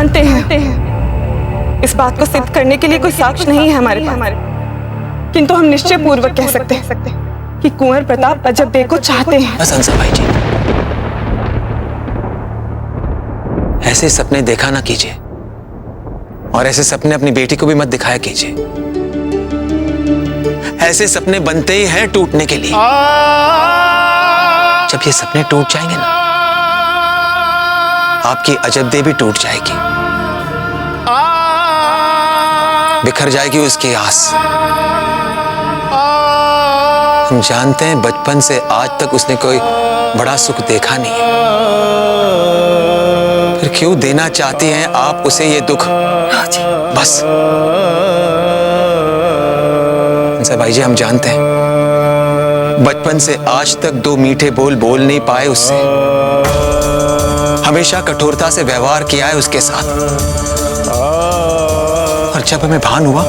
जानते हैं इस बात को सिद्ध करने के लिए कोई साक्ष्य नहीं है हमारे पास, किंतु हम निश्चय पूर्वक कह सकते हैं कि कुंवर प्रताप अजब बे को चाहते हैं। बस हंसा भाई जी, ऐसे सपने देखा ना कीजिए और ऐसे सपने अपनी बेटी को भी मत दिखाया कीजिए। ऐसे सपने बनते ही हैं टूटने के लिए। जब ये सपने टूट जाएंगे ना, आपकी अजब दे भी टूट जाएगी, बिखर जाएगी उसकी आस। हम जानते हैं बचपन से आज तक उसने कोई बड़ा सुख देखा नहीं है, फिर क्यों देना चाहती हैं आप उसे ये दुख? बस भाई जी, हम जानते हैं बचपन से आज तक दो मीठे बोल बोल नहीं पाए उससे, हमेशा कठोरता से व्यवहार किया है उसके साथ। और जब हमें भान हुआ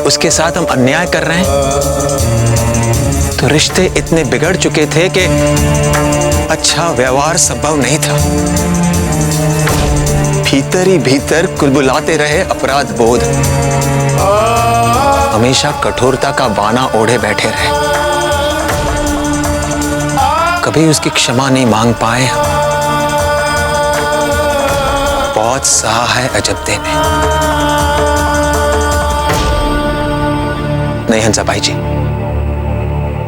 उसके साथ हम अन्याय कर रहे हैं, तो रिश्ते इतने बिगड़ चुके थे कि अच्छा व्यवहार संभव नहीं था। भीतर ही भीतर कुलबुलाते रहे अपराध बोध, हमेशा कठोरता का बाना ओढ़े बैठे रहे, कभी उसकी क्षमा नहीं मांग पाए। बहुत सहा है अजब दे ने। नहीं हंसा भाई जी,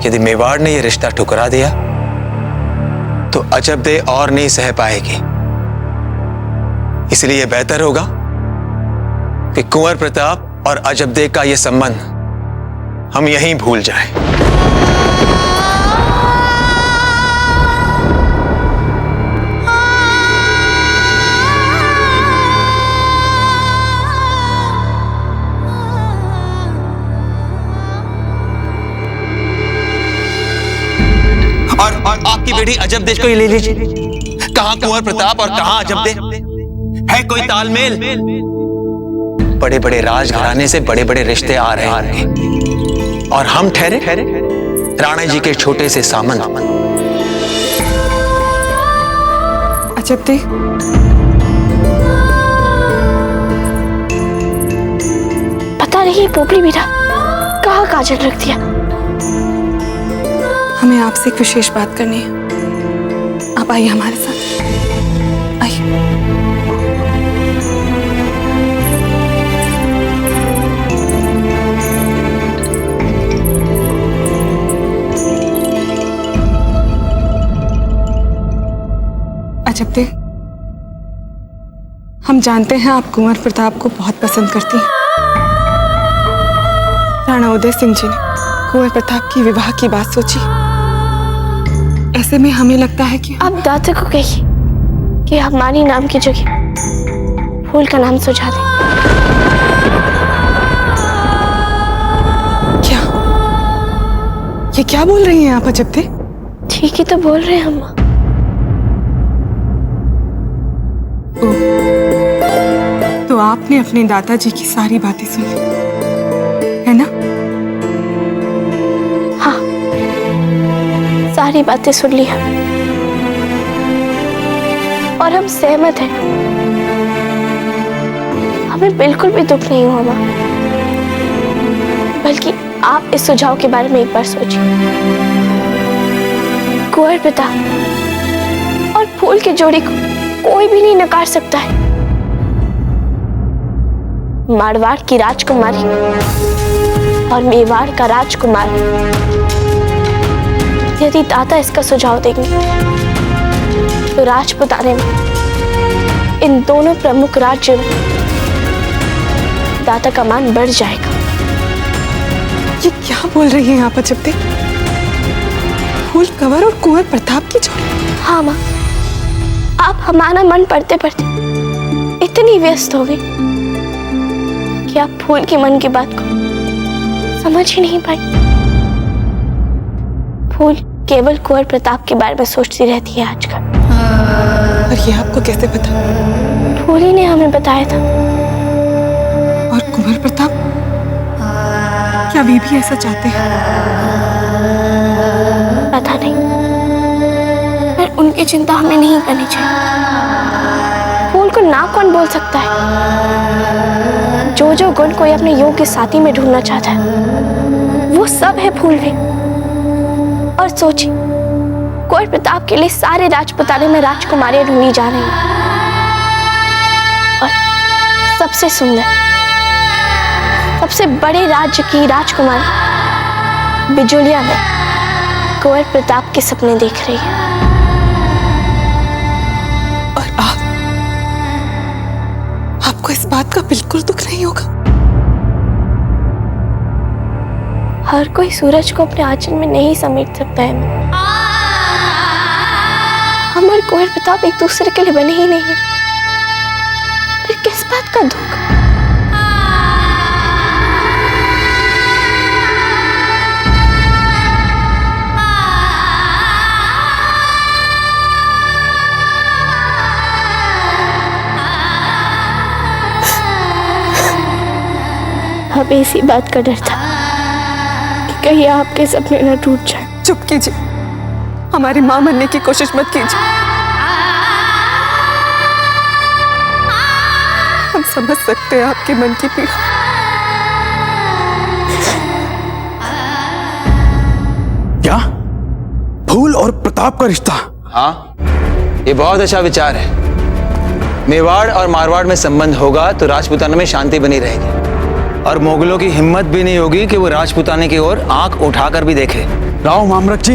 यदि मेवाड़ ने यह रिश्ता ठुकरा दिया तो अजब दे और नहीं सह पाएगी। इसलिए बेहतर होगा कि कुंवर प्रताप और अजब दे का यह संबंध हम यहीं भूल जाएं। और आपकी बेटी अजब दे को ही ले लीजिए। कहां कुंवर प्रताप और कहां अजब दे? है कोई तालमेल? बड़े बड़े राजघराने से बड़े बड़े रिश्ते आ रहे हैं और हम ठहरे राणा जी के छोटे से सामंत। अजब दे, पता नहीं पोपली बेटा कहाँ काजल रख दिया। हमें आपसे एक विशेष बात करनी है, आप आइए हमारे साथ, आइए। अजब दे, हम जानते हैं आप कुंवर प्रताप को बहुत पसंद करती हैं। राणा उदय सिंह जी ने कुंवर प्रताप की विवाह की बात सोची। ऐसे में हमें लगता है कि अब दादा को कहिए कि हमारी नाम की जगह फूल का नाम सुझा दे। क्या ये क्या बोल रही हैं आप अजब दे? ठीक ही तो बोल रहे हैं अम्मा। तो आपने अपने दादाजी की सारी बातें सुन ली, है ना? हाँ, सारी बातें सुन ली हम और हम सहमत हैं। हमें बिल्कुल भी दुख नहीं हुआ माँ, बल्कि आप इस सुझाव के बारे में एक बार सोचिए। कुंवर प्रताप और फूल के जोड़ी को कोई भी नहीं नकार सकता है। मारवाड़ की राजकुमारी और मेवाड़ का राजकुमार, यदि दादा इसका सुझाव देंगे तो राजपुताने में इन दोनों प्रमुख राज्यों में दादा का मान बढ़ जाएगा। ये क्या बोल रही हैं आप अजब दे? फूल कंवर और कुंवर प्रताप की जोड़ी? हाँ माँ, आप हमारा मन पढ़ते पढ़ते इतनी व्यस्त हो गई कि आप फूल के मन की बात को समझ ही नहीं पाई। फूल केवल कुंवर प्रताप के बारे में सोचती रहती है आजकल। और ये आपको कैसे पता? फूल ही ने हमें बताया था। और कुंवर प्रताप क्या वे भी ऐसा चाहते हैं? पता नहीं, पर उनकी चिंता हमें नहीं करनी चाहिए। फूल को ना कौन बोल सकता है? जो गुण कोई अपने योग्य साथी में ढूंढना चाहता है वो सब है फूल में। और सोचिए, कुंवर प्रताप के लिए सारे राजपुताने में राजकुमारियां ढूंढी जा रही हैं। और सबसे सुंदर, सबसे बड़े राज्य की राजकुमारी बिजुलिया में कुंवर प्रताप के सपने देख रही है। और आपको इस बात का बिल्कुल दुख नहीं होगा? हर कोई सूरज को अपने आंचल में नहीं समेट सकता है। हम और कुंवर प्रताप एक दूसरे के लिए बने ही नहीं है, फिर किस बात का दुख? अब इसी बात का डर था कि कहीं आपके सपने न टूट जाए। चुप कीजिए, हमारी मां बनने की कोशिश मत कीजिए। हम समझ सकते हैं आपके मन की पीड़ा। क्या फूल और प्रताप का रिश्ता? हाँ, ये बहुत अच्छा विचार है। मेवाड़ और मारवाड़ में संबंध होगा तो राजपूताना में शांति बनी रहेगी और मुगलों की हिम्मत भी नहीं होगी कि वो राजपूताने की ओर आंख उठाकर भी देखे। राव मामरक जी,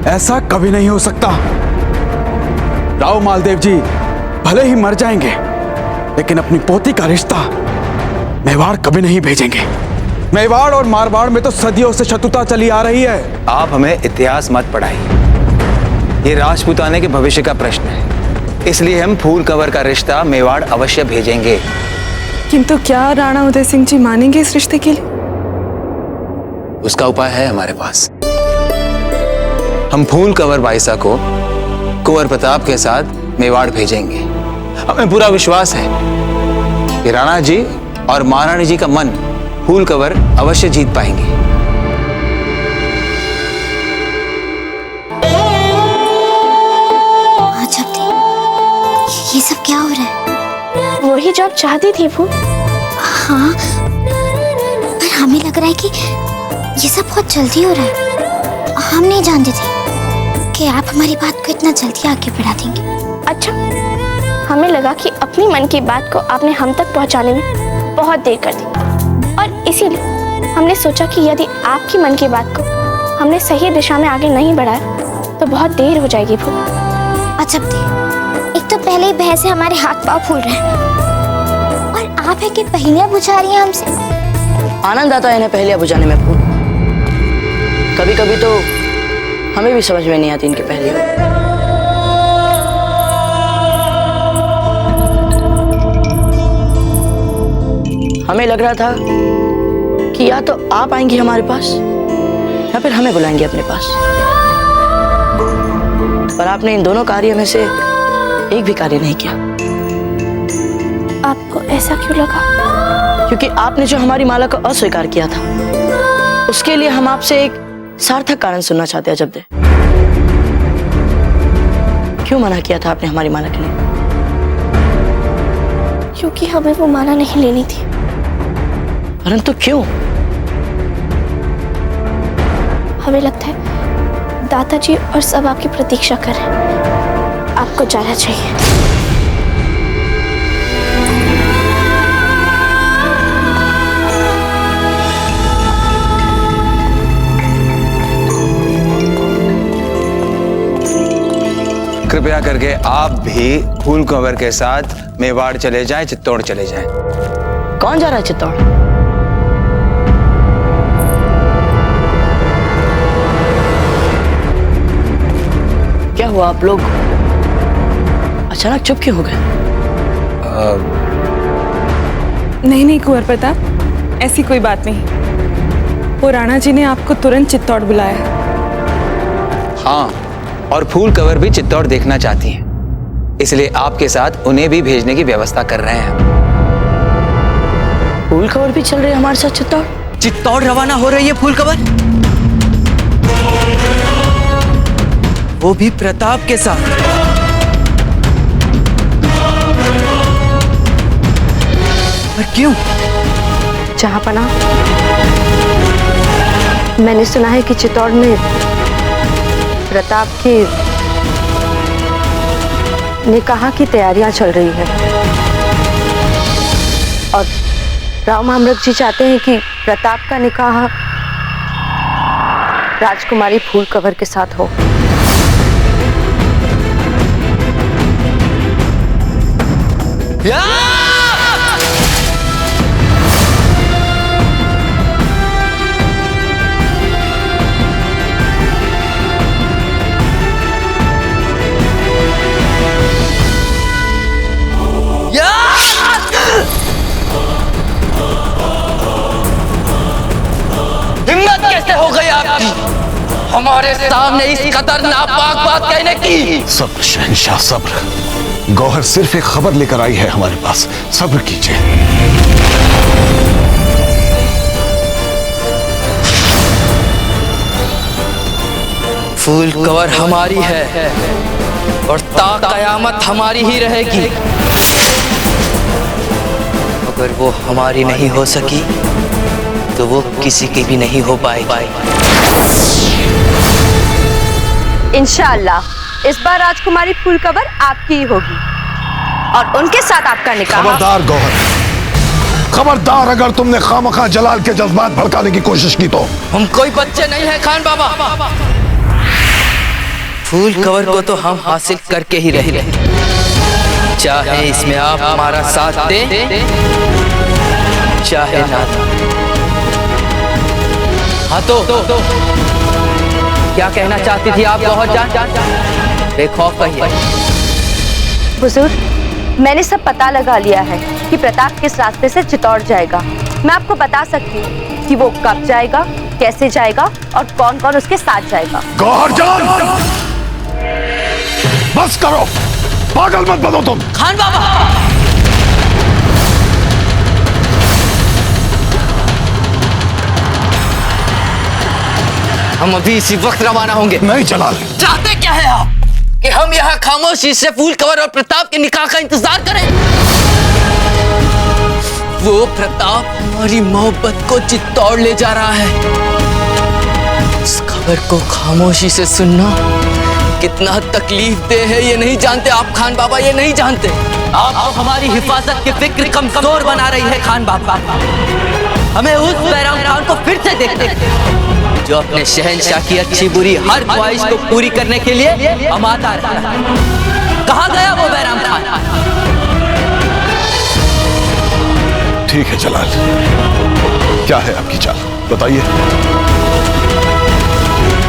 ऐसा कभी नहीं हो सकता। राव मालदेव जी भले ही मर जाएंगे लेकिन अपनी पोती का रिश्ता मेवाड़ कभी नहीं भेजेंगे। मेवाड़ और मारवाड़ में तो सदियों से शत्रुता चली आ रही है। आप हमें इतिहास मत पढ़ाइए, ये राजपूताने के भविष्य का प्रश्न है, इसलिए हम फूल कंवर का रिश्ता मेवाड़ अवश्य भेजेंगे। किंतु क्या राणा उदय सिंह जी मानेंगे इस रिश्ते के लिए? उसका उपाय है हमारे पास। हम फूल कंवर बाईसा को कुंवर प्रताप के साथ मेवाड़ भेजेंगे। हमें पूरा विश्वास है कि राणा जी और महारानी जी का मन फूल कंवर अवश्य जीत पाएंगे। ये सब क्या हो रहा है? वही जो आप चाहती थी फूल। हाँ, पर हमें लग रहा है कि ये सब बहुत जल्दी हो रहा है। हम नहीं जानते थे कि आप हमारी बात को इतना जल्दी आगे बढ़ा देंगे। अच्छा, हमें लगा कि अपनी मन की बात को आपने हम तक पहुंचाने में बहुत देर कर दी और इसीलिए हमने सोचा कि यदि आपकी मन की बात को हमने सही दिशा में आगे नहीं बढ़ाया तो बहुत देर हो जाएगी फूल। अच्छा, एक तो पहले ही बहस से हमारे हाथ पांव फूल रहे हैं और आप है कि पहेलियां बुझा रही हैं हमसे। आनंद आता है इन्हें पहेलियां बुझाने में फूल। कभी कभी तो हमें भी समझ में नहीं आती इनकी पहेलियां। हमें लग रहा था कि या तो आप आएंगी हमारे पास या फिर हमें बुलाएंगे अपने पास, पर आपने इन दोनों कार्य में से एक भी कार्य नहीं किया। आपको ऐसा क्यों लगा? क्योंकि आपने जो हमारी माला को अस्वीकार किया था उसके लिए हम आपसे एक सार्थक कारण सुनना चाहते हैं। जब दे क्यों मना किया था आपने हमारी माला के लिए? क्योंकि हमें वो माला नहीं लेनी थी। परंतु क्यों? हमें लगता है दादाजी और सब आपकी प्रतीक्षा कर रहे हैं। आपको जाना चाहिए। कृपया करके आप भी फूल कंवर के साथ मेवाड़ चले जाएं, चित्तौड़ चले जाएं। कौन जा रहा है चित्तौड़? क्या हुआ, आप लोग अचानक चुप क्यों हो गए? नहीं कुंवर प्रताप, ऐसी कोई बात नहीं। वो राणा जी ने आपको तुरंत चित्तौड़ बुलाया है। हाँ, और फूल कंवर भी चित्तौड़ देखना चाहती हैं, इसलिए आपके साथ उन्हें भी भेजने की व्यवस्था कर रहे हैं। फूल कंवर भी चल रही है हमारे साथ चित्तौड़? चित्तौड़ रवाना हो रही है फूल कंवर, वो भी प्रताप के साथ। क्यों? जहांपना, मैंने सुना है कि चित्तौड़ में प्रताप की निकाह की तैयारियां चल रही है और राव महामृग जी चाहते हैं कि प्रताप का निकाह राजकुमारी फूल कवर के साथ हो। हिम्मत कैसे हो गई आपकी हमारे सामने इस कदर नापाक बात कहने की? सब्र शहंशाह, सब्र। गौहर सिर्फ एक खबर लेकर आई है हमारे पास, सब्र कीजिए। फूल कवर हमारी है और ता कयामत हमारी ही रहेगी। अगर वो हमारी नहीं हो सकी तो वो किसी की भी नहीं हो पाएगी। इंशाअल्लाह इस बार राजकुमारी फूल कवर आपकी ही होगी और उनके साथ आपका निकाह। खबरदार गौहर, खबरदार अगर तुमने खामखा जलाल के जज्बात भड़काने की कोशिश की तो। हम कोई बच्चे नहीं है खान बाबा। फूल कवर को तो हम हासिल करके ही रहे, चाहे इसमें आप हमारा साथ दें चाहे ना। हाँ तो क्या कहना चाहती थी आप गौहर जान? बेखौफ कहिए। बुजुर्ग, मैंने सब पता लगा लिया है कि प्रताप किस रास्ते से चित्तौड़ जाएगा। मैं आपको बता सकती हूँ कि वो कब जाएगा, कैसे जाएगा और कौन कौन उसके साथ जाएगा। गौहर जान, बस करो, पागल मत बनो तुम। खान बाबा, हम अभी इसी वक्त रवाना होंगे। नहीं जलाल, चाहते क्या है आप कि हम यहाँ खामोशी से फूल कवर और प्रताप के निकाह का इंतजार करें? वो प्रताप हमारी मोहब्बत को चित्तौड़ ले जा रहा है। इस खबर को खामोशी से सुनना कितना तकलीफ दे है ये नहीं जानते आप खान बाबा, ये नहीं जानते। आप हमारी हिफाजत की फिक्र कमजोर बना रही है खान बाबा। हमें उस बैराम खान को फिर से देखते जो अपने शहंशाह की अच्छी बुरी हर ख्वाहिश को पूरी करने के लिए अमाता रहता है। कहाँ गया वो बैराम खान? ठीक है जलाल, क्या है आपकी चाल बताइए।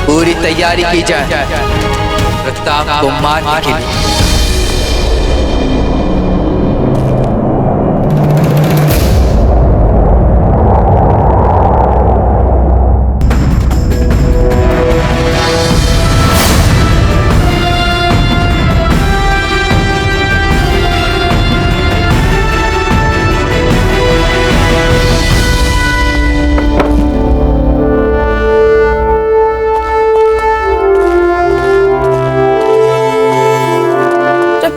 पूरी तैयारी की जाए प्रताप को मारने के लिए।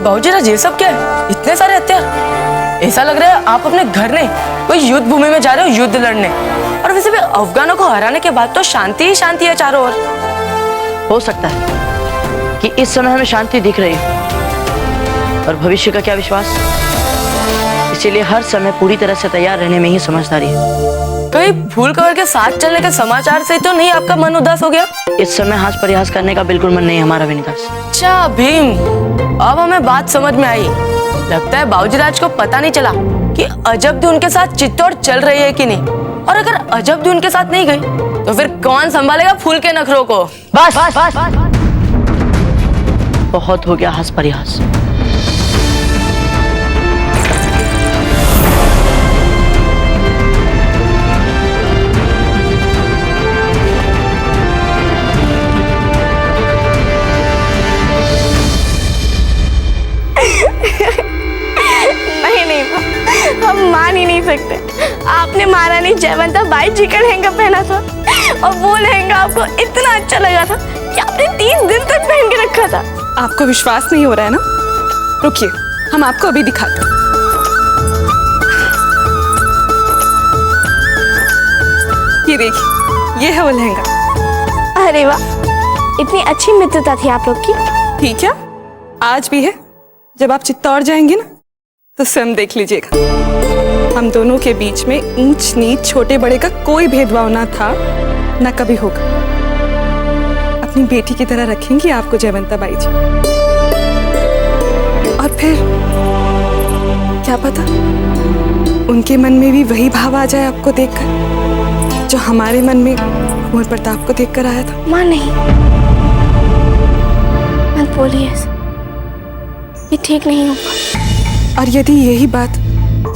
बाबूजी ये सब क्या है? इतने सारे हथियार। ऐसा लग रहा है आप अपने घर नहीं कोई युद्ध भूमि में जा रहे हो युद्ध लड़ने। और वैसे भी अफगानों को हराने के बाद तो शांति ही शांति है चारों ओर। हो सकता है कि इस समय हमें शांति दिख रही है और भविष्य का क्या विश्वास। इसीलिए हर समय पूरी तरह से तैयार रहने में ही समझदारी है। कहीं फूल कवर के साथ चलने के समाचार से तो नहीं आपका मन उदास हो गया? इस समय हास परिहास करने का बिल्कुल मन नहीं है हमारा विनीदास। अच्छा भीम, अब हमें बात समझ में आई। लगता है बाबूजी राज को पता नहीं चला कि अजब उनके साथ चित्तौड़ चल रही है कि नहीं। और अगर अजब उनके साथ नहीं गई तो फिर कौन संभालेगा फूल के नखरों को? बस बहुत हो गया हास परिहास। हम मान ही नहीं सकते। आपने महारानी जयवंता बाई जी का लहंगा पहना था और वो लहंगा आपको इतना अच्छा लगा था कि आपने 3 दिन तक पहन के रखा था। आपको विश्वास नहीं हो रहा है ना? रुकिए, हम आपको अभी दिखाते हैं। ये देखिए, ये है वो लहंगा। अरे वाह, इतनी अच्छी मित्रता थी आप लोग की। ठीक है, आज भी है। जब आप चित्तौड़ जाएंगे ना तो स्वयं देख लीजिएगा। हम दोनों के बीच में ऊंच नीच छोटे बड़े का कोई भेदभाव ना था, ना कभी होगा। अपनी बेटी की तरह रखेंगी आपको जयवंता बाई जी। और फिर क्या पता उनके मन में भी वही भाव आ जाए आपको देखकर जो हमारे मन में कुंवर प्रताप को देखकर आया था। मां नहीं, मत बोलिए ऐसा, ये ठीक नहीं होगा। और यदि यही बात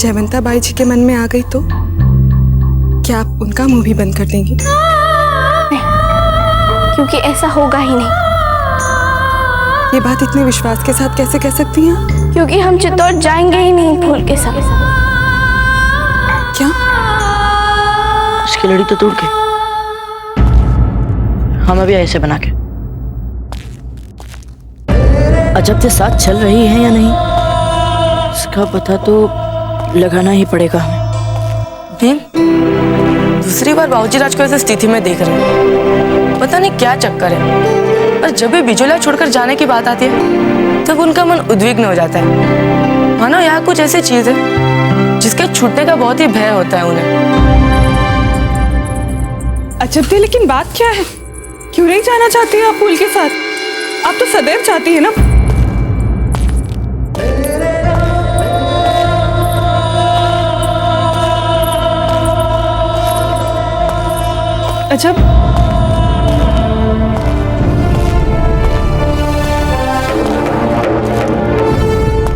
जयवंता बाई जी के मन में आ गई तो क्या आप उनका मुंह भी बंद कर देंगी? नहीं, क्योंकि ऐसा होगा ही नहीं। ये बात इतने विश्वास के साथ कैसे कह सकती हैं? क्योंकि हम चित्तौड़ जाएंगे ही नहीं फूल के साथ। क्या? उसकी लड़ी तो टूट गई, हम अभी ऐसे बना के अजब से साथ चल रही है या नहीं, इसका पता तो लगाना ही पड़ेगा हमें। दूसरी बार बाबूजी राज को ऐसी स्थिति में देख रहे हैं, पता नहीं क्या चक्कर है। और जब भी बिजोला छोड़कर जाने की बात आती है तब उनका मन उद्विग्न हो जाता है, मानो यहाँ कुछ ऐसी चीज है जिसके छूटने का बहुत ही भय होता है उन्हें। अजब दे, लेकिन बात क्या है? क्यों नहीं जाना चाहती हैं आप फूल के साथ? आप तो सदैव चाहती है ना। अजब,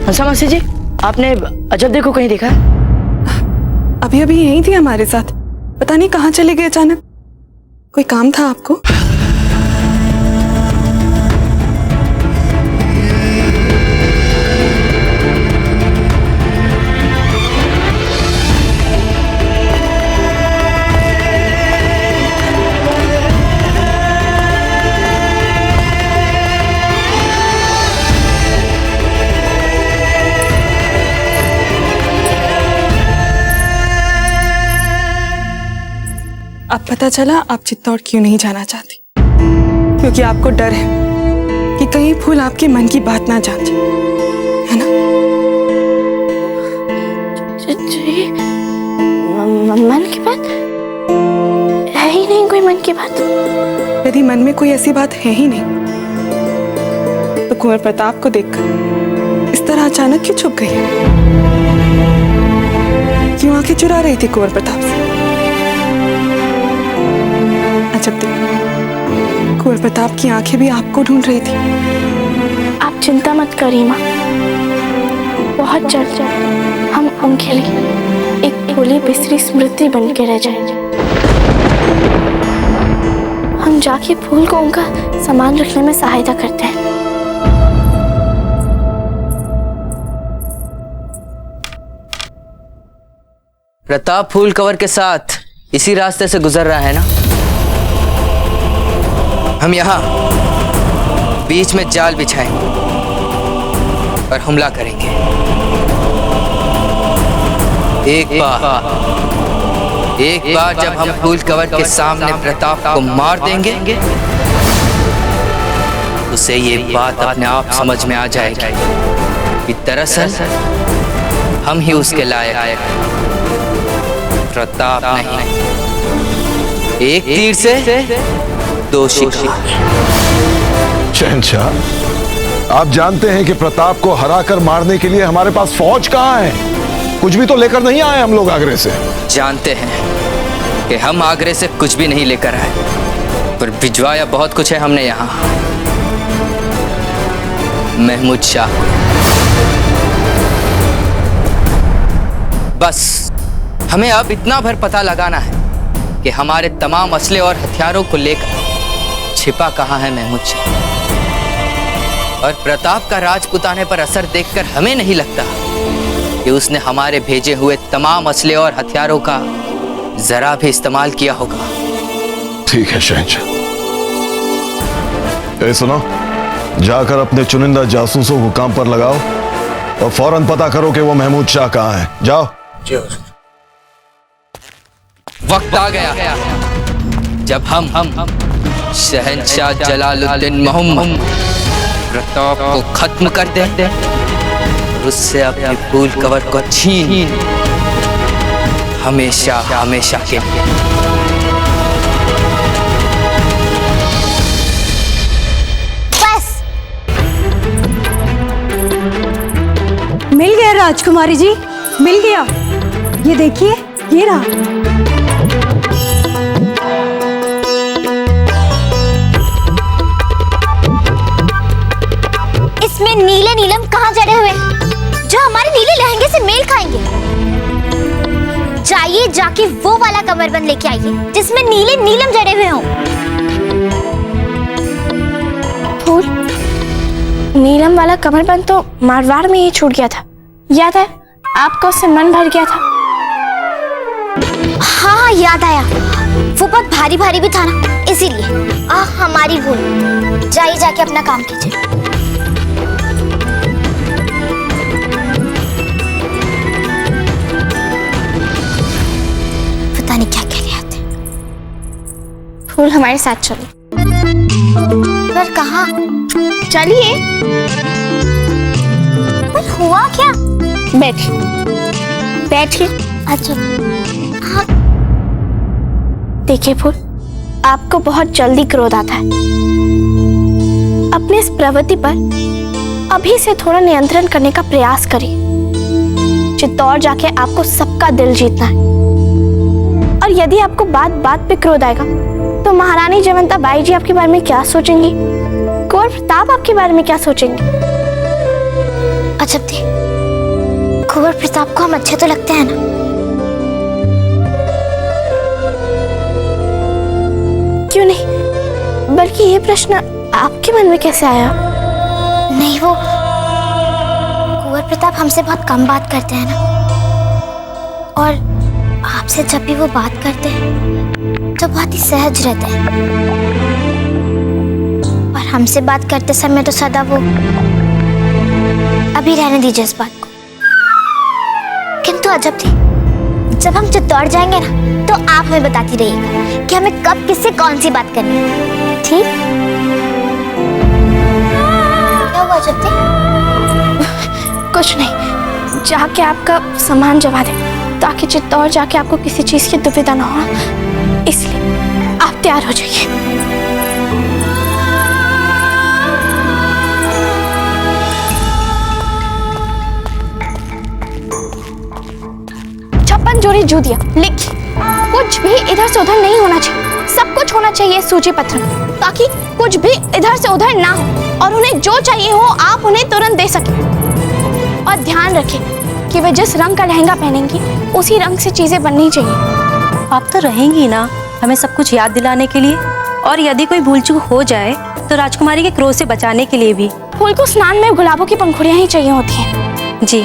हंसा मासी जी, आपने अजब देखो कहीं देखा है? अभी अभी यही थी हमारे साथ, पता नहीं कहाँ चले गए अचानक। कोई काम था आपको? अब पता चला आप चित्तौड़ क्यों नहीं जाना चाहती। क्योंकि आपको डर है कि कहीं फूल आपके मन की बात ना जान जाए, है ना? जी, मन की बात है ही नहीं, कोई मन की बात। यदि मन में कोई ऐसी बात है ही नहीं तो कुंवर प्रताप को देखकर इस तरह अचानक क्यों छुप गई? क्यों आंखें चुरा रही थी कुंवर प्रताप से? अजब देखो, कुंवर प्रताप की आंखें भी आपको ढूंढ रही थी। आप चिंता मत करिए माँ, बहुत जल्द हम उनके लिए एक भूली बिसरी स्मृति बन के रह जाएंगे। हम जाके फूल को उनका सामान रखने में सहायता करते हैं। प्रताप फूल कवर के साथ इसी रास्ते से गुजर रहा है ना? हम यहाँ बीच में जाल बिछाएंगे और हमला करेंगे। एक बार जब हम फूल कवर के सामने प्रताप को मार देंगे उसे ये बात अपने आप समझ में आ जाएगी कि दरअसल हम ही उसके लायक, प्रताप नहीं। एक तीर से दो शिकार। शहंशाह, आप जानते हैं कि प्रताप को हराकर मारने के लिए हमारे पास फौज कहाँ है? कुछ भी तो लेकर नहीं आए हम लोग आगरे से। जानते हैं कि हम आगरे से कुछ भी नहीं लेकर आए, पर भिजवाया बहुत कुछ है हमने यहाँ। महमूद शाह, बस हमें अब इतना भर पता लगाना है कि हमारे तमाम असले और हथियारों को लेकर छिपा कहाँ है महमूद शाह। और प्रताप का राजपुताने पर असर देखकर हमें नहीं लगता कि उसने हमारे भेजे हुए तमाम असले और हथियारों का जरा भी इस्तेमाल किया होगा। ठीक है शहंशाह। सुनो, जाकर अपने चुनिंदा जासूसों को काम पर लगाओ और फौरन पता करो कि वो महमूद शाह कहाँ है। जाओ। वक्त आ गया जब हम शहंशाह जलालुद्दीन मोहम्मद प्रताप को खत्म कर दें और उससे अपने फूल कवर को छीन हमेशा हमेशा के लिए। बस मिल गया राजकुमारी जी, मिल गया। ये देखिए, ये रहा। इसमें नीले नीलम कहाँ जड़े हुए हैं जो हमारे नीले लहंगे से मेल खाएंगे? जाइए जाके वो वाला कमरबंद लेके आइए जिसमें नीले नीलम जड़े हुए हों। फूल, नीलम वाला कमरबंद तो मारवाड़ में ही छूट गया था, याद है? आपका उससे मन भर गया था। हाँ याद आया, वो बहुत भारी भारी भी था ना, इसीलिए। हमारी भूल। जाइए जाके अपना काम कीजिए। पता नहीं क्या कह रहे थे। फूल, हमारे साथ चलो। पर कहाँ? चलिए। पर हुआ क्या? बैठिए। अच्छा। हाँ। देखिए फूल, आपको बहुत जल्दी क्रोध आता है। अपने इस प्रवृत्ति पर अभी से थोड़ा नियंत्रण करने का प्रयास करिए। चित्तौड़ जाके आपको सबका दिल जीतना है। और यदि आपको बात बात पे क्रोध आएगा तो महारानी जयवंता बाई जी आपके बारे में क्या सोचेंगी? कुंवर प्रताप आपके बारे में क्या सोचेंगे? अजब थी, कुंवर प्रताप को हम अच्छे तो लगते हैं ना? क्यों नहीं, बल्कि ये प्रश्न आपके मन में कैसे आया? नहीं, वो कुंवर प्रताप हमसे बहुत कम बात करते हैं ना, और आपसे जब भी वो बात करते हैं तो बहुत ही सहज रहते हैं, और हमसे बात करते समय तो सदा वो। अभी रहने दीजिए इस बात को। किंतु अजब थी, जब हम चित्तौड़ जाएंगे ना तो आप हमें बताती रहिएगा कि हमें कब किससे कौन सी बात करनी है, ठीक? क्या हुआ अजब थी? कुछ नहीं, जाके आपका सामान जमा दे ताकि चित्तौड़ जाके आपको किसी चीज की दुविधा न हो, इसलिए आप तैयार हो जाइए। छप्पन जोड़ी जूतियां लिखी, कुछ भी इधर से उधर नहीं होना चाहिए, सब कुछ होना चाहिए सूची पत्र में, ताकि कुछ भी इधर से उधर ना हो और उन्हें जो चाहिए हो आप उन्हें तुरंत दे सकें। और ध्यान रखें कि वे जिस रंग का लहंगा पहनेंगी उसी रंग से चीजें बननी चाहिए। आप तो रहेंगी ना हमें सब कुछ याद दिलाने के लिए, और यदि कोई भूल चूक हो जाए तो राजकुमारी के क्रोध से बचाने के लिए भी। फूल को स्नान में गुलाबों की पंखुड़ियां ही चाहिए होती हैं। जी।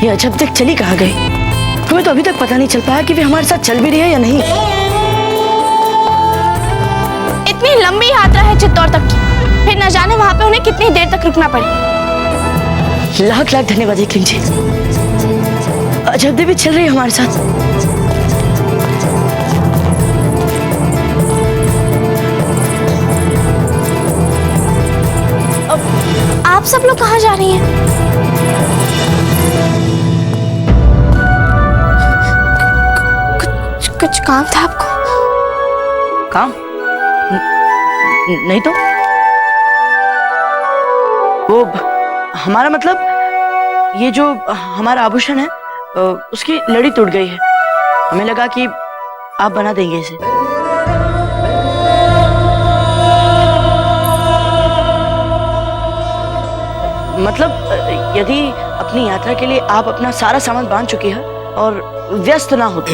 ये अजब तक चली कहाँ गई? हमें तो अभी तक पता नहीं चल पाया कि वे हमारे साथ चल भी रही है या नहीं। इतनी लंबी यात्रा है चित्तौड़ तक की, फिर न जाने वहां पे उन्हें कितनी देर तक रुकना पड़े। लाख लाख धन्यवाद एकलिंग जी, अजब देवी चल रही है हमारे साथ। आप सब लोग कहाँ जा रही हैं? कुछ काम था आपको? काम? नहीं तो वो हमारा मतलब ये जो हमारा आभूषण है उसकी लड़ी टूट गई है, हमें लगा कि आप बना देंगे इसे। मतलब यदि अपनी यात्रा के लिए आप अपना सारा सामान बांध चुकी है और व्यस्त ना हो तो।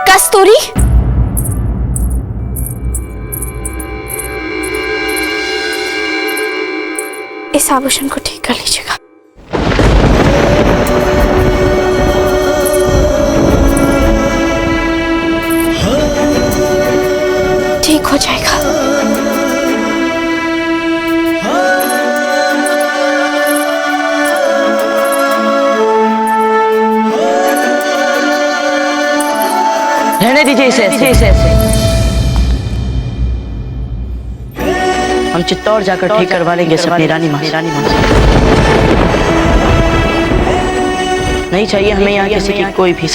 कस्तूरी, इस आभूषण को ठीक कर लीजिएगा। ठीक हो जाएगा। रहने दीजिए इसे। हम चित्तौड़ जाकर ठीक करवा लेंगे अपनी रानी माँ। नहीं चाहिए हमें यहाँ किसी की कोई भी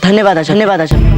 धन्यवाद आचार्य।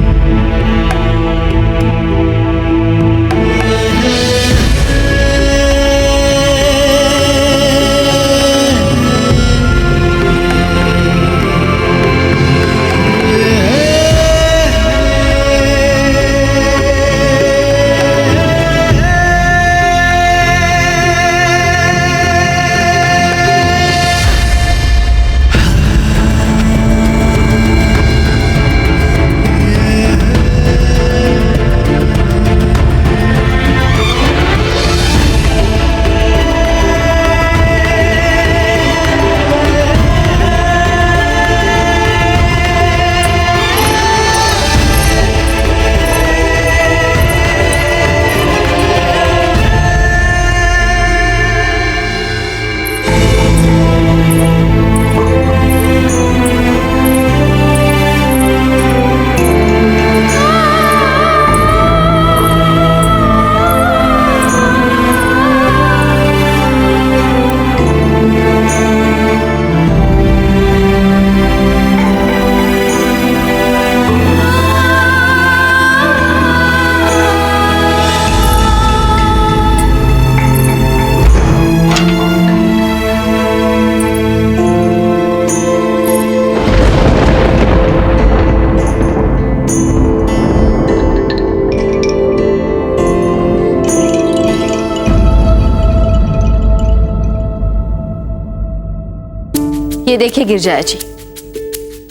ये देखिए गिरजाया जी,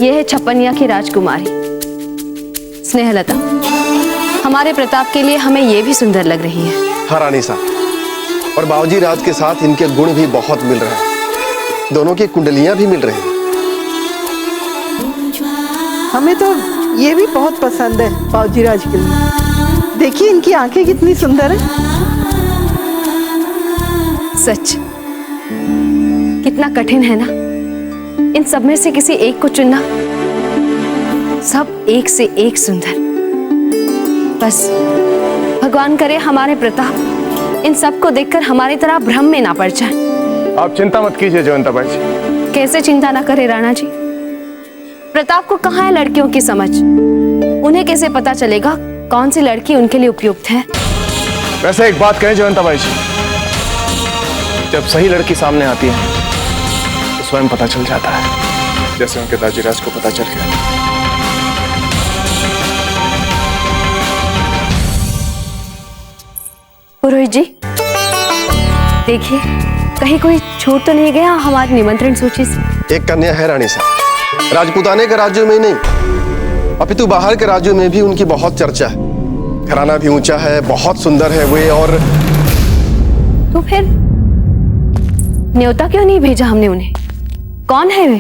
ये है छप्पनिया की राजकुमारी स्नेहलता। हमारे प्रताप के लिए हमें ये भी सुंदर लग रही है। हाँ रानी साहब, और बाबूजी राज के साथ इनके गुण भी बहुत मिल रहे हैं। दोनों की कुंडलियां भी मिल रही हैं। हमें तो ये भी बहुत पसंद है बाबूजी राज के लिए। देखिए इनकी आंखें कितनी सुंदर है। सच कितना कठिन है ना इन सब में से किसी एक को चुनना। सब एक से एक सुंदर। बस भगवान करे हमारे प्रताप इन सब को देखकर हमारी तरह भ्रम में ना पड़ जाए। आप चिंता मत कीजिए जयवंताबाई जी। कैसे चिंता ना करे राणा जी? प्रताप को कहाँ है लड़कियों की समझ? उन्हें कैसे पता चलेगा कौन सी लड़की उनके लिए उपयुक्त है? वैसे एक बात कहें जयवंताबाई जी, जब सही लड़की सामने आती है तो स्वयं पता चल जाता है, जैसे उनके दाजीराज को पता चल गया। पुरोहित जी देखिए, कहीं कोई छूट तो नहीं गया हमारी निमंत्रण सूची से? एक कन्या है रानी साहब, राजपुताने के राज्यों में नहीं अपितु बाहर के राज्यों में भी उनकी बहुत चर्चा है। घराना भी ऊंचा है, बहुत सुंदर है वे। और तो फिर न्योता क्यों नहीं भेजा हमने उन्हें? कौन है वे?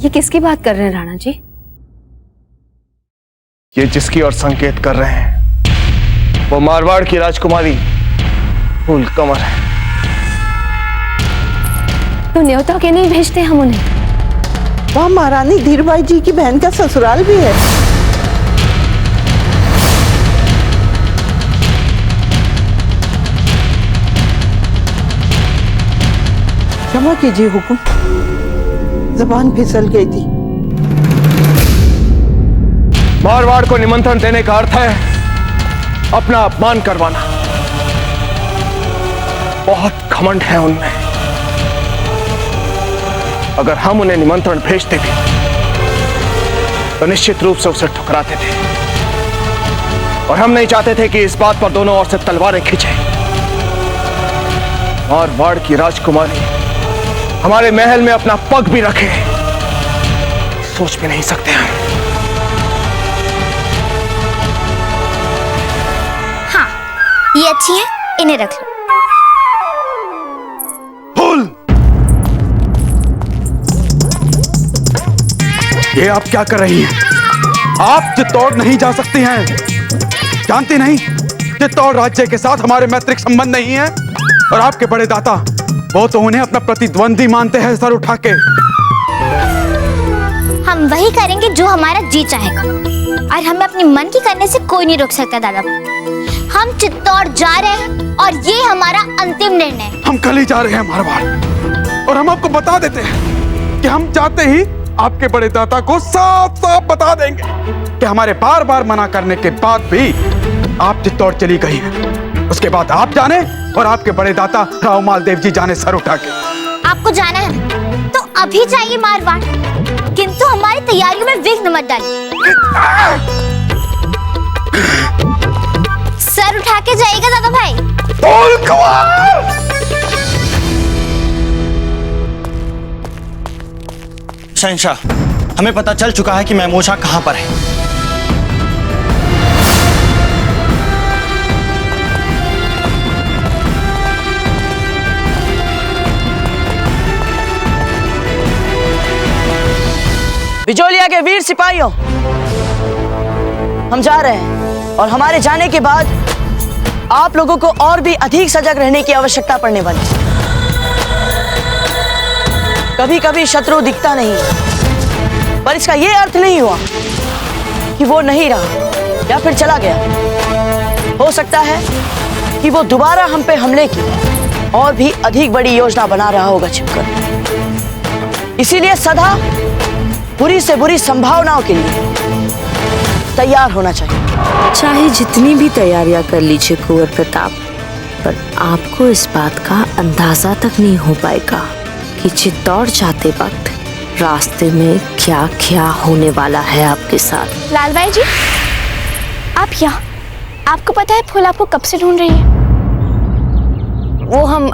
ये किसकी बात कर रहे हैं राणा जी? ये जिसकी और संकेत कर रहे हैं वो मारवाड़ की राजकुमारी फूल कमर है। तो न्योता के नहीं भेजते हम उन्हें? वहाँ महारानी धीरबाई जी की बहन का ससुराल भी है। क्षमा कीजिए हुकुम, जबान फिसल गई थी। मारवाड़ को निमंत्रण देने का अर्थ है अपना अपमान करवाना। बहुत घमंड है उनमें। अगर हम उन्हें निमंत्रण भेजते भी तो निश्चित रूप से उसे ठुकराते थे। और हम नहीं चाहते थे कि इस बात पर दोनों ओर से तलवारें खींचे। मारवाड़ की राजकुमारी हमारे महल में अपना पग भी रखे, सोच भी नहीं सकते हम। हाँ, ये अच्छी है, इन्हें रख लो। फूल, ये आप क्या कर रही हैं? आप चित्तौड़ नहीं जा सकती हैं। जानती नहीं, चित्तौड़ राज्य के साथ हमारे मैत्रिक संबंध नहीं है। और आपके बड़े दाता, वो तो उन्हें अपना प्रतिद्वंदी मानते हैं सर उठा के। हम वही करेंगे जो हमारा जी चाहेगा, और हमें अपनी मन की करने से कोई नहीं रोक सकता दादा। हम चित्तौड़ जा रहे हैं और ये हमारा अंतिम निर्णय है। हम कल ही जा रहे हैं मारवाड़, और हम आपको बता देते हैं कि हम जाते ही आपके बड़े दाता को साफ साफ बता देंगे कि हमारे बार बार मना करने के बाद भी आप चित्तौड़ चली गई हैं। उसके बाद आप जाने और आपके बड़े दाता राव मालदेव जी जाने सर उठा के। आपको जाना है तो अभी जाइए मारवाड़, किंतु हमारी तैयारियों में विघ्न मत डालिए। सर उठा के जाइएगा दादा भाई। शहंशाह, हमें पता चल चुका है कि महमूशा कहां पर है। बिजोलिया के वीर सिपाहियों, हम जा रहे हैं और हमारे जाने के बाद आप लोगों को और भी अधिक सजग रहने की आवश्यकता पड़ने वाली है। कभी कभी शत्रु दिखता नहीं, पर इसका यह अर्थ नहीं हुआ कि वो नहीं रहा या फिर चला गया। हो सकता है कि वो दोबारा हम पे हमले की और भी अधिक बड़ी योजना बना रहा होगा छिपकर। इसीलिए सदा बुरी से बुरी संभावनाओं के लिए तैयार होना चाहिए। चाहे जितनी भी तैयारियां कर लीजिए कुंवर प्रताप, पर आपको इस बात का अंदाजा तक नहीं हो पाएगा कि चित्तौड़ जाते वक्त रास्ते में क्या क्या होने वाला है आपके साथ। लाल भाई जी, आप यहाँ, आपको पता है फूल आपको कब से ढूंढ रही है? वो हम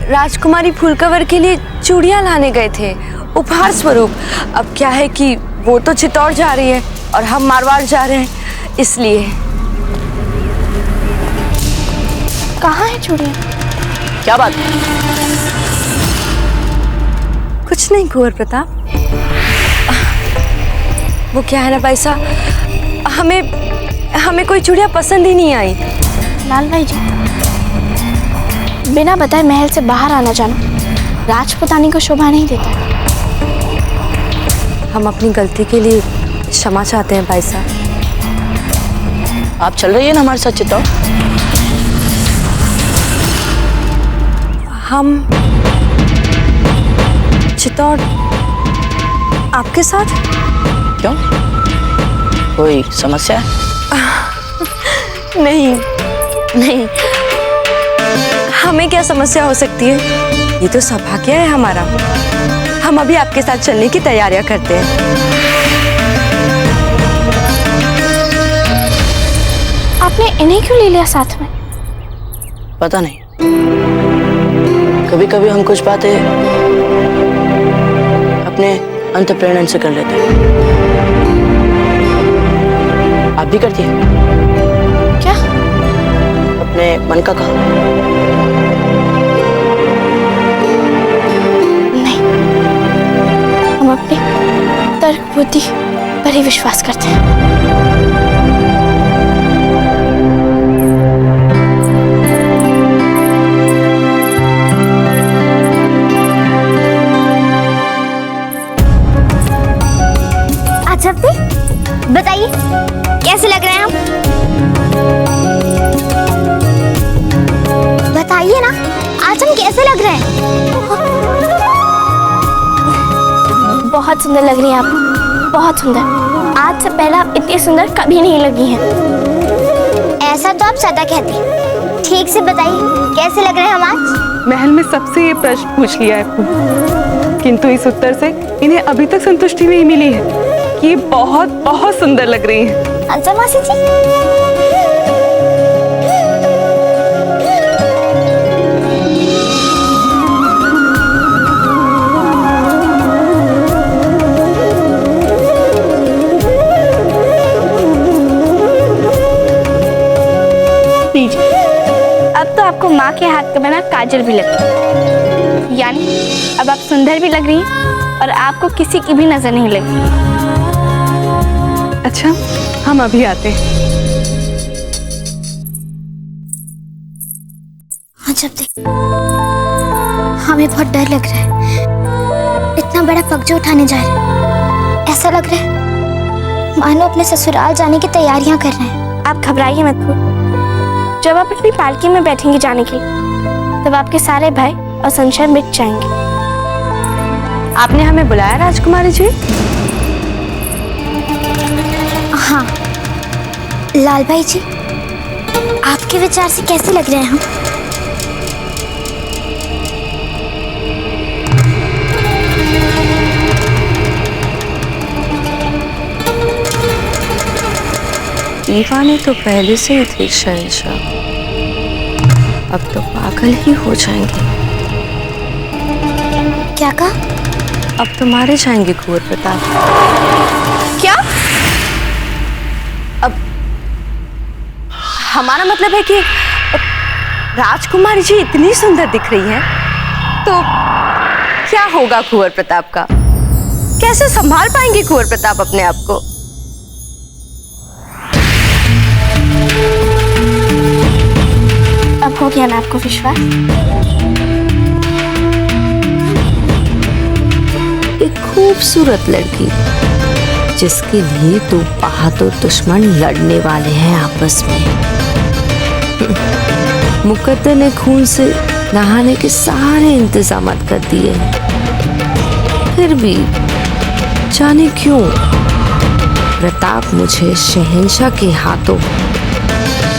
राजकुमारी फूलकवर के लिए चूड़ियां लाने गए थे उपहार स्वरूप। अब क्या है कि वो तो चित्तौड़ जा रही है और हम मारवाड़ जा रहे हैं, इसलिए। कहाँ है चूड़ियां? क्या बात? कुछ नहीं कुंवर प्रताप। वो क्या है ना भाई साहब, हमें कोई चूड़ियां पसंद ही नहीं आई। लाल भाई जी, बिना बताए महल से बाहर आना जाना राजपुतानी को शोभा नहीं देता। हम अपनी गलती के लिए क्षमा चाहते हैं भाई साहब। आप चल रही है ना हमारे साथ चित्तौड़? हम चित्तौड़ आपके साथ? क्यों, कोई समस्या है? नहीं नहीं, हमें क्या समस्या हो सकती है? ये तो सौभाग्य है हमारा। हम अभी आपके साथ चलने की तैयारियां करते हैं। आपने इन्हें क्यों ले लिया साथ में? पता नहीं, कभी कभी हम कुछ बातें अपने अंतःप्रेरण से कर लेते हैं। आप भी करती हैं? क्या? अपने मन का कहा। नहीं, हम अपने तर्क बुद्धि पर ही विश्वास करते हैं। जब भी बताइए कैसे लग रहे हैं हम? बताइए ना, आज हम कैसे लग रहे हैं? बहुत सुंदर लग रही हैं आप, बहुत सुंदर। आज से पहले आप इतनी सुंदर कभी नहीं लगी हैं। ऐसा तो आप सदा कहते हैं। ठीक से बताइए कैसे लग रहे हैं हम आज? महल में सबसे ये प्रश्न पूछ लिया है, किंतु इस उत्तर से इन्हें अभी तक संतुष्टि नहीं मिली है कि ये बहुत बहुत सुंदर लग रही है। अंसर मासी जी। अब तो आपको माँ के हाथ का बना काजल भी लगती, यानी अब आप सुंदर भी लग रही हैं और आपको किसी की भी नजर नहीं लगी। अच्छा, हम अभी आते हैं। हाँ, जब देख हमें बहुत डर लग रहा है। इतना बड़ा पगजो उठाने जा रहे हैं, ऐसा लग रहा है मानो अपने ससुराल जाने की तैयारियां कर रहे हैं। आप घबराइए मत फूल। जब आप अपनी पालकी में बैठेंगे जाने के लिए, तब आपके सारे भय और संशय मिट जाएंगे। आपने हमें बुलाया राजकुमारी जी? हाँ लाल भाई जी, आपके विचार से कैसे लग रहे हैं हम? दीवाने तो पहले से ही थे शहंशाह, अब तो पागल ही हो जाएंगे। क्या कहा? अब तो मारे जाएंगे कुंवर प्रताप। क्या? अब हमारा मतलब है कि राजकुमारी जी इतनी सुंदर दिख रही है, तो क्या होगा कुंवर प्रताप का? कैसे संभाल पाएंगे कुंवर प्रताप अपने आप को? अब हो गया ना आपको विश्वास? एक खूबसूरत लड़की जिसके लिए दो बहादुर दुश्मन लड़ने वाले हैं आपस में। मुकद्दर ने खून से नहाने के सारे इंतजाम कर दिए हैं, फिर भी जाने क्यों प्रताप मुझे शहंशाह के हाथों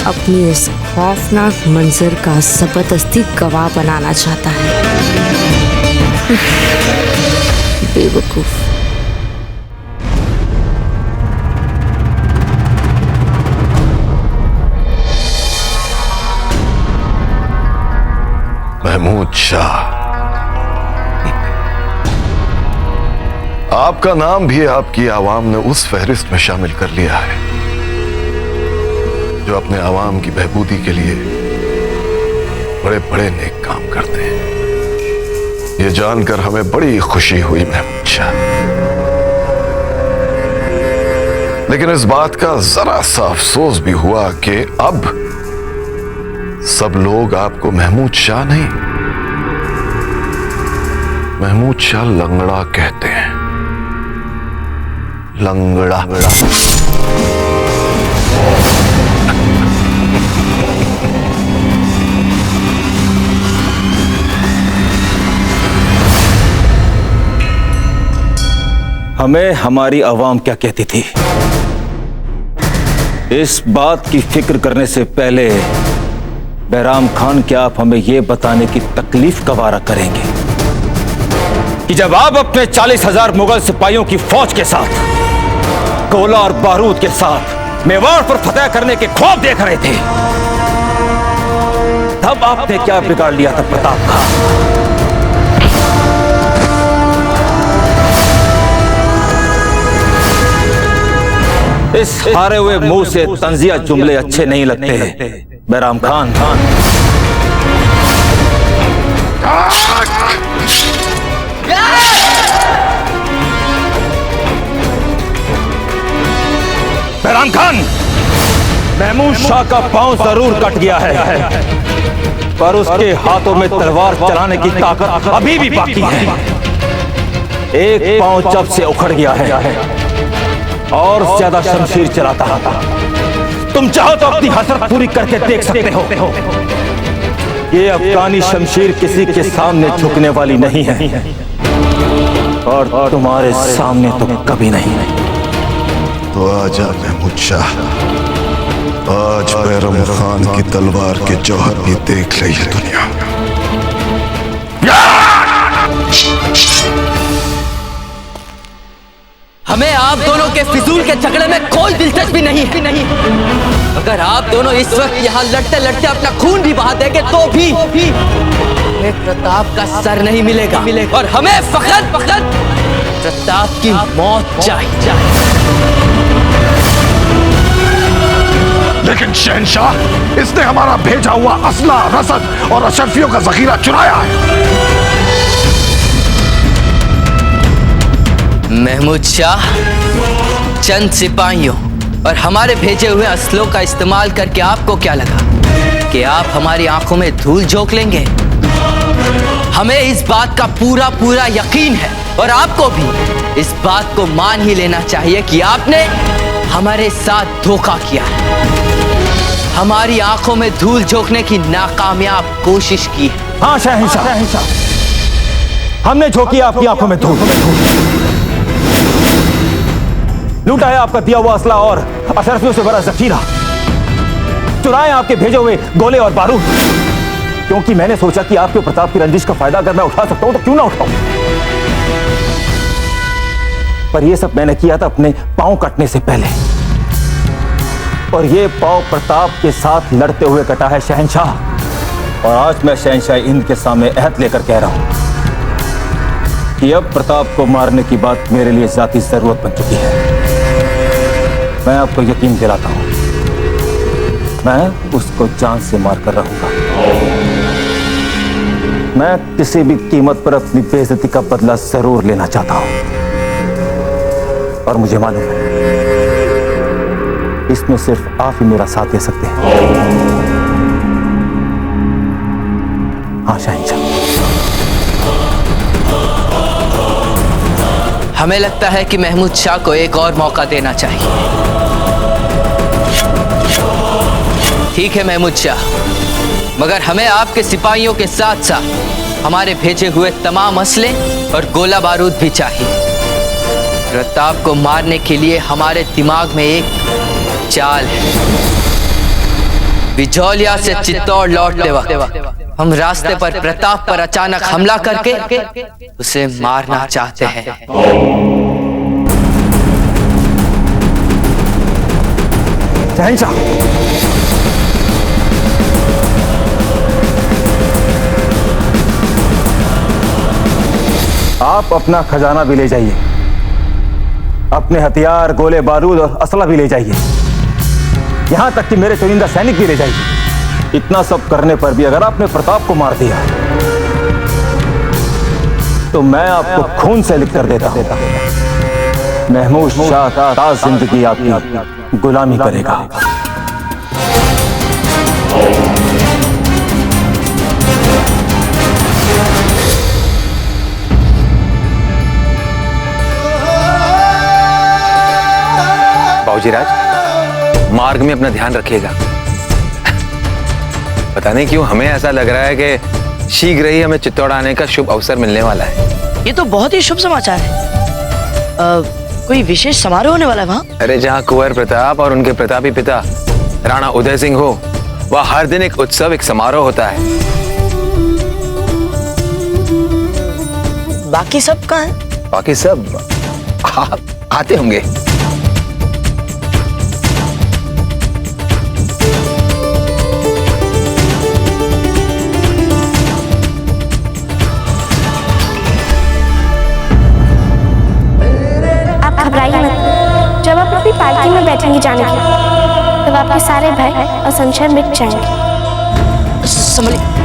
अपनी इस खौफनाक मंजर का जबरदस्ती गवाह बनाना चाहता है। बेवकूफ। महमूद शाह, आपका नाम भी आपकी आवाम ने उस फहरिस्त में शामिल कर लिया है जो अपने आवाम की बहबूदी के लिए बड़े बड़े नेक काम करते हैं। ये जानकर हमें बड़ी खुशी हुई महमूद शाह, लेकिन इस बात का जरा सा अफसोस भी हुआ कि अब सब लोग आपको महमूद शाह नहीं, महमूद शाह लंगड़ा कहते हैं। लंगड़ा। हमें हमारी आवाम क्या कहती थी, इस बात की फिक्र करने से पहले बैराम खान क्या आप हमें यह बताने की तकलीफ गवारा करेंगे कि जब आप अपने 40,000 मुगल सिपाहियों की फौज के साथ, गोला और बारूद के साथ मेवाड़ पर फतह करने के ख्वाब देख रहे थे, तब आपने क्या बिगाड़ लिया था प्रताप का? इस हारे हुए मुंह से तंजिया जुमले अच्छे नहीं लगते बैराम खान। बैराम खान, महमूद शाह का पांव जरूर कट गया है, पर उसके हाथों में तलवार चलाने की ताकत अभी भी बाकी है। एक पांव जब से उखड़ गया है और ज्यादा शमशीर चलाता है। तुम चाहो तो अपनी हसरत पूरी करके देख सकते हो। ये अफगानी शमशीर किसी के सामने झुकने वाली नहीं है, और तुम्हारे सामने तो कभी नहीं। तो आजा महमूद शाह, आज बैरम खान की तलवार के जौहर भी देख ली है दुनिया। हमें आप दोनों के फिजूल के झगड़े में कोई दिलचस्पी नहीं है। अगर आप दोनों इस वक्त यहाँ लड़ते लड़ते अपना खून भी बहा देंगे तो भी हमें प्रताप का सर नहीं मिलेगा और हमें फकत प्रताप की मौत चाहिए। लेकिन शहंशाह, इसने हमारा भेजा हुआ असला, रसद और अशरफियों का जखीरा चुराया है। महमूद शाह चंद सिपाहियों और हमारे भेजे हुए असलों का इस्तेमाल करके आपको क्या लगा कि आप हमारी आंखों में धूल झोंक लेंगे? हमें इस बात का पूरा यकीन है और आपको भी इस बात को मान ही लेना चाहिए कि आपने हमारे साथ धोखा किया है, हमारी आंखों में धूल झोंकने की नाकामयाब कोशिश की है। हाँ शहंशाह, हमने झोंकी आपकी आंखों में धूल, लूटा है आपका दिया हुआ असला और अशरफियों से भरा जखीरा, चुराए आपके भेजे हुए गोले और बारूद, क्योंकि मैंने सोचा कि आपके प्रताप की रंजिश का फायदा अगर मैं उठा सकता हूं तो क्यों ना उठाऊं। पर यह सब मैंने किया था अपने पांव कटने से पहले, और ये पांव प्रताप के साथ लड़ते हुए कटा है शहंशाह। और आज मैं शहंशाह हिंद के सामने अहद लेकर कह रहा हूं कि अब प्रताप को मारने की बात मेरे लिए जाती जरूरत बन चुकी है। मैं आपको यकीन दिलाता हूं, मैं उसको जान से मारकर रहूंगा। मैं किसी भी कीमत पर अपनी बेइज्जती का बदला जरूर लेना चाहता हूं, और मुझे मालूम है इसमें सिर्फ आप ही मेरा साथ दे सकते हैं। हाँ शहंशाह। हमें लगता है कि महमूद शाह को एक और मौका देना चाहिए। ठीक है महमूद शाह, मगर हमें आपके सिपाहियों के साथ साथ हमारे भेजे हुए तमाम असले और गोला बारूद भी चाहिए। प्रताप को मारने के लिए हमारे दिमाग में एक चाल है। बिजौलिया से चित्तौड़ लौटते वक्त हम रास्ते पर प्रताप पर अचानक हमला करके उसे मारना चाहते हैं। शहंशाह, आप अपना खजाना भी ले जाइए, अपने हथियार, गोले बारूद और असला भी ले जाइए, यहां तक कि मेरे चुनिंदा सैनिक भी ले जाइए। इतना सब करने पर भी अगर आपने प्रताप को मार दिया तो मैं आपको खून से लिख कर देता हूं, महमूद शाह का ताज जिंदगी आपकी गुलामी करेगा। बाबूजी राज, मार्ग में अपना ध्यान रखिएगा। पता नहीं क्यों हमें ऐसा लग रहा है कि शीघ्र ही हमें चित्तौड़ आने का शुभ अवसर मिलने वाला है। ये तो बहुत ही शुभ समाचार है। कोई विशेष समारोह होने वाला है वहाँ? अरे जहाँ कुंवर प्रताप और उनके प्रतापी पिता राणा उदय सिंह हो, वह हर दिन एक उत्सव, एक समारोह होता है। बाकी सब कहाँ हैं? बाकी सब आते होंगे। घबराइए मत। जब आप अपनी पालकी में बैठेंगी जाने के, तब आपके सारे भय और संशय मिट जाएंगे। संभलिए।